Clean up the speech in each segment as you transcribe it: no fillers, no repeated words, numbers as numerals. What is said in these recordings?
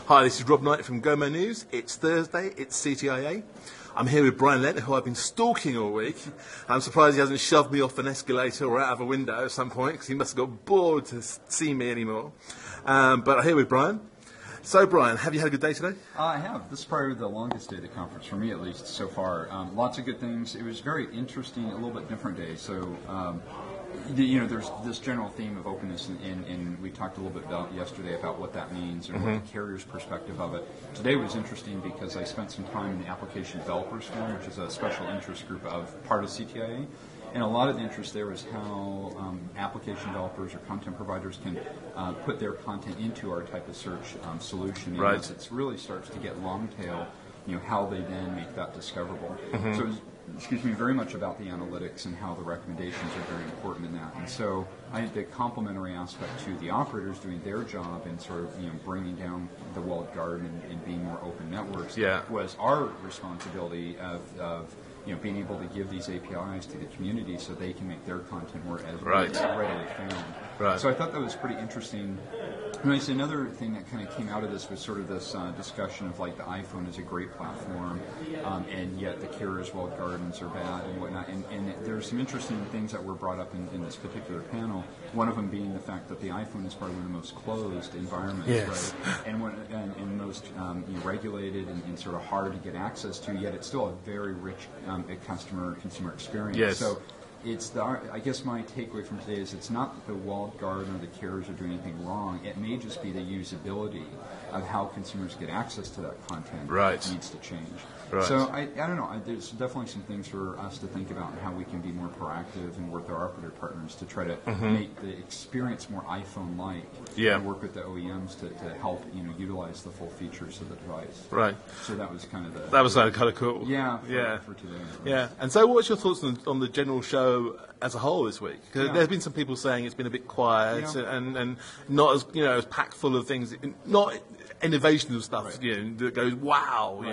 Hi, this is Rob Knight from Gomonews. It's Thursday, it's CTIA. I'm here with Brian Lent, who I've been stalking all week. I'm surprised he hasn't shoved me off an escalator or out of a window at some point, because he must have got bored to see me anymore. But I'm here with Brian. So, Brian, have you had a good day today? I have. This is probably the longest day of the conference, for me at least, so far. Lots of good things. It was very interesting, a little bit different day. So, there's this general theme of openness, and we talked a little bit about yesterday about what that means and what the carrier's perspective of it. Today was interesting because I spent some time in the Application Developers Forum, which is a special interest group of part of CTIA. And a lot of the interest there is how application developers or content providers can put their content into our type of search solution. And as it really starts to get long tail, how they then make that discoverable. So it was, very much about the analytics and how the recommendations are very important in that. And so I think the complementary aspect to the operators doing their job and sort of bringing down the walled garden and being more open networks was our responsibility of being able to give these APIs to the community so they can make their content more as readily found. So I thought that was pretty interesting. And I say another thing that kind of came out of this was sort of this discussion of like the iPhone is a great platform, and yet the carrier's walled gardens are bad and whatnot. And there's some interesting things that were brought up in this particular panel. One of them being the fact that the iPhone is probably one of the most closed environments, right? And most regulated and sort of hard to get access to. Yet it's still a very rich consumer experience. So it's I guess my takeaway from today is it's not that the walled garden or the carriers are doing anything wrong. It may just be the usability of how consumers get access to that content needs to change. So I don't know. There's definitely some things for us to think about and how we can be more proactive and work with our operator partners to try to make the experience more iPhone-like and work with the OEMs to help utilize the full features of the device. So that was kind of kind of cool. For today. And so what's your thoughts on the general show as a whole this week? Because there's been some people saying it's been a bit quiet and not as as packed full of things, not innovation of stuff that goes wow.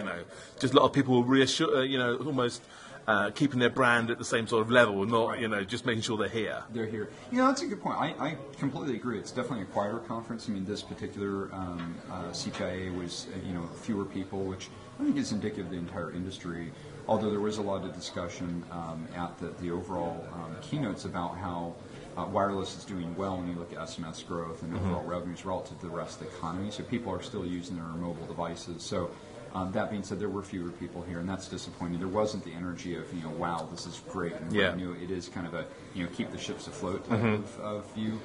Just a lot of people reassure almost keeping their brand at the same sort of level, not just making sure they're here. They're here. That's a good point. I completely agree. It's definitely a quieter conference. I mean, this particular CTIA was fewer people, which I think is indicative of the entire industry. Although there was a lot of discussion at the overall keynotes about how wireless is doing well when you look at SMS growth and overall revenues relative to the rest of the economy. So people are still using their mobile devices. So that being said, there were fewer people here, and that's disappointing. There wasn't the energy of wow, this is great and brand new. It is kind of a keep the ships afloat type of view.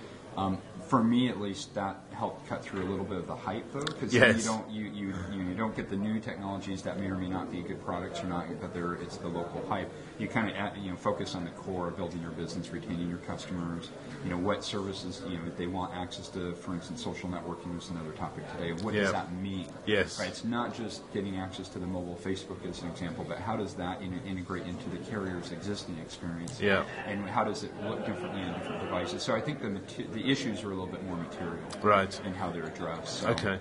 For me, at least, that helped cut through a little bit of the hype, though, because you don't get the new technologies that may or may not be good products or not, but it's the local hype. You kind of focus on the core, building your business, retaining your customers. What services they want access to. For instance, social networking was another topic today. What does that mean? Right? It's not just getting access to the mobile Facebook as an example, but how does that integrate into the carrier's existing experience? And how does it look differently on different devices? So I think the issues are a little bit more material, in how they're addressed. So,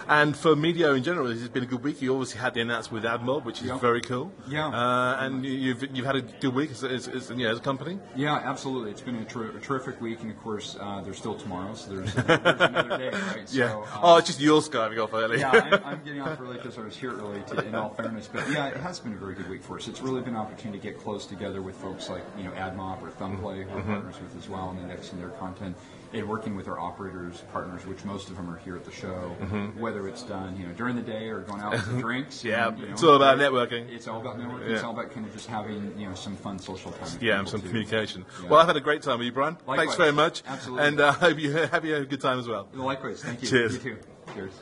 And for Medio in general, this has been a good week. You obviously had the announcement with AdMob, which is very cool. And you've had a good week as a company. Absolutely. It's been a terrific week, and of course, there's still tomorrow, so there's another day, right? So, it's just you're skiving off early. I'm getting off early because I was here early. In all fairness, but it has been a very good week for us. It's really been an opportunity to get close together with folks like AdMob or Thumbplay, who we're partners with as well, and indexing their content. And working with our operators, partners, which most of them are here at the show, whether it's done during the day or going out with drinks. It's all about networking. It's all about networking. It's all about kind of just having some fun social time. And some communication. Well, I've had a great time with you, Brian. Likewise. Thanks very much. Absolutely. And I hope you have a good time as well. Likewise. Thank you. Cheers. You too. Cheers.